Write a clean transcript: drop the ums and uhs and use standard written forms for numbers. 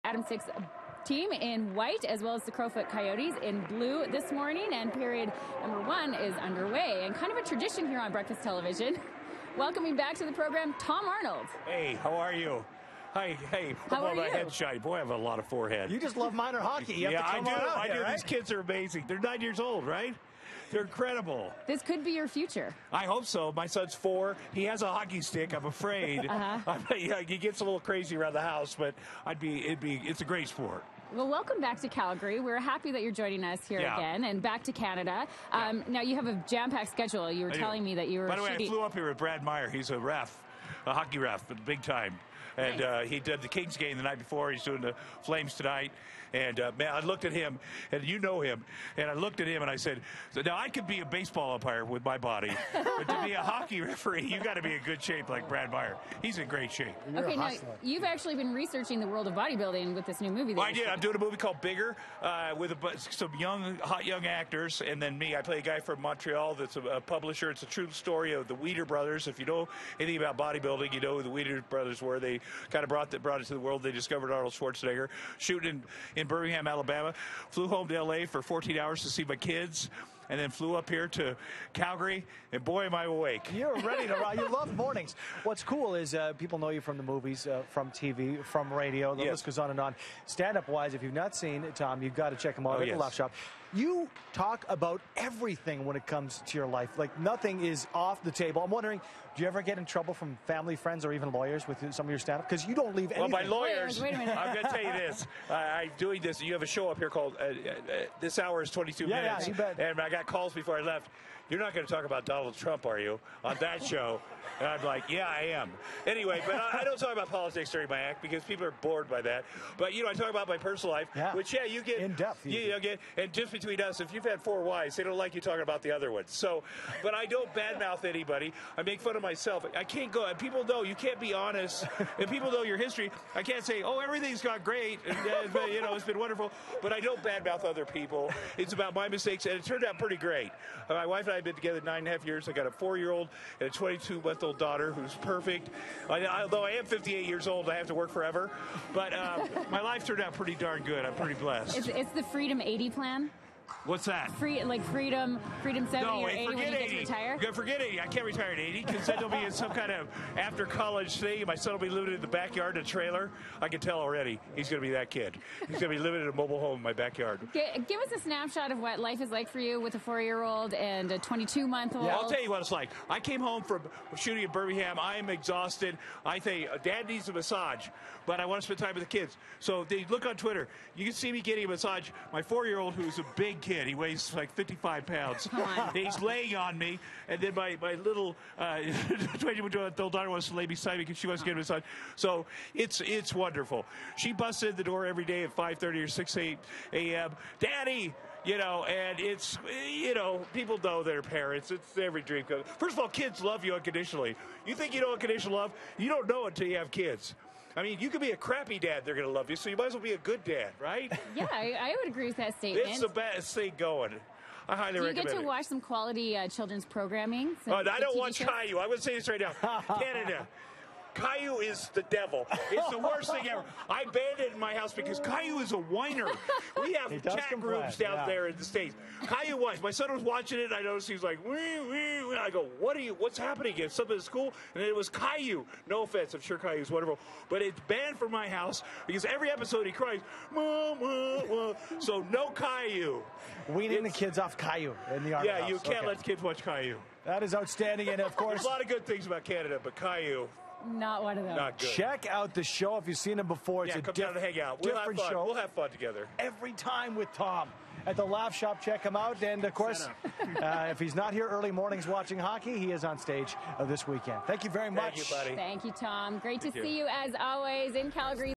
Adam Six team in white, as well as the Crowfoot Coyotes in blue this morning. And period number 1 is underway. And kind of a tradition here on Breakfast Television. Welcoming back to the program, Tom Arnold. Hey, how are you? Hi, hey, how are you? My head shiny. Boy, I have a lot of forehead. You just love minor hockey. You have to come on out I do. here, right? These kids are amazing. They're 9 years old, right? They're incredible. This could be your future. I hope so. My son's 4. He has a hockey stick, I'm afraid. He gets a little crazy around the house, but it's a great sport. Well, welcome back to Calgary. We're happy that you're joining us here again and back to Canada. Now, you have a jam-packed schedule. You were telling me that you were By the way, shooting. I flew up here with Brad Meyer. He's a ref, a hockey ref, but big time. And nice. He did the Kings game the night before. He's doing the Flames tonight. And, man, I looked at him, and you know him, and I looked at him, and I said, now, I could be a baseball umpire with my body, but to be a hockey referee, you got to be in good shape like Brad Meyer. He's in great shape. Okay, now, you've actually been researching the world of bodybuilding with this new movie. I did. I'm doing a movie called Bigger with some hot young actors, and then me. I play a guy from Montreal that's a publisher. It's a true story of the Weider brothers. If you know anything about bodybuilding, you know who the Weider brothers were. They kind of brought it to the world. They discovered Arnold Schwarzenegger shooting in Birmingham, Alabama. Flew home to L.A. for 14 hours to see my kids, and then flew up here to Calgary, and boy, am I awake. You're ready to rock. You love mornings. What's cool is people know you from the movies, from TV, from radio. The list goes on and on. Stand-up-wise, if you've not seen Tom, you've got to check him out at the Left Shop. You talk about everything when it comes to your life. Like, nothing is off the table. I'm wondering, do you ever get in trouble from family, friends, or even lawyers with some of your stand-up? Because you don't leave anything. Well, my lawyers, wait a minute. I'm going to tell you this. I'm doing this. You have a show up here called This Hour is 22 Minutes. Yeah, you bet. And I got calls before I left. You're not going to talk about Donald Trump, are you, on that show? And I'm like, yeah, I am. Anyway, but I don't talk about politics during my act because people are bored by that. But, I talk about my personal life, which, you get in depth. And just between us, if you've had 4 wives, they don't like you talking about the other ones. So, but I don't badmouth anybody. I make fun of myself. I can't go. And people know you can't be honest. And people know your history. I can't say, oh, everything's gone great. And, it's been wonderful. But I don't badmouth other people. It's about my mistakes, and it turned out pretty great. My wife and I have been together 9.5 years. I got a 4-year-old and a 22-month-old daughter who's perfect. Although I am 58 years old, I have to work forever. But my life turned out pretty darn good. I'm pretty blessed. It's the Freedom 80 plan. What's that? Freedom 70 or 80 when you get to retire? Forget 80. I can't retire at 80 because then there'll be some kind of after-college thing. My son will be living in the backyard in a trailer. I can tell already he's going to be that kid. He's going to be living in a mobile home in my backyard. Give us a snapshot of what life is like for you with a 4-year-old and a 22-month-old. Yeah, I'll tell you what it's like. I came home from shooting in Birmingham. I am exhausted. I think Dad needs a massage, but I want to spend time with the kids. So they look on Twitter. You can see me getting a massage. My 4-year-old, who's a big kid, he weighs like 55 pounds. He's laying on me, and then my little 22-month-old daughter wants to lay beside me because she wants to get a massage. So it's wonderful. She busts in the door every day at 5:30 or 6 a.m. Daddy! And it's, people know their parents. It's every dream. First of all, kids love you unconditionally. You think you know unconditional love? You don't know it until you have kids. I mean, you could be a crappy dad, they're going to love you, so you might as well be a good dad, right? Yeah, I would agree with that statement. It's the best thing going. I highly recommend it. You get to watch some quality children's programming. I don't watch Caillou. I'm going to say this right now. Canada. Caillou is the devil. It's the worst thing ever. I banned it in my house because Caillou is a whiner. We have chat groups down there in the States. Caillou whines. My son was watching it, and I noticed he was like, wee, wee, wee. I go, what's happening? Is something at school? And it was Caillou. No offense, I'm sure Caillou's wonderful. But it's banned from my house because every episode he cries, Mom, Mom, Mom. So no Caillou. Weaning the kids off Caillou in the art house. Yeah, you can't let the kids watch Caillou. That is outstanding, and of course... There's a lot of good things about Canada, but Caillou... Not one of them. Not good. Check out the show if you've seen him before. It's a come down and hang out. We'll have fun. Show. We'll have fun together. Every time with Tom at the Laugh Shop. Check him out. And, of course, if he's not here early mornings watching hockey, he is on stage this weekend. Thank you very much. Thank you, buddy. Thank you, Tom. Great to see you, as always, in Calgary.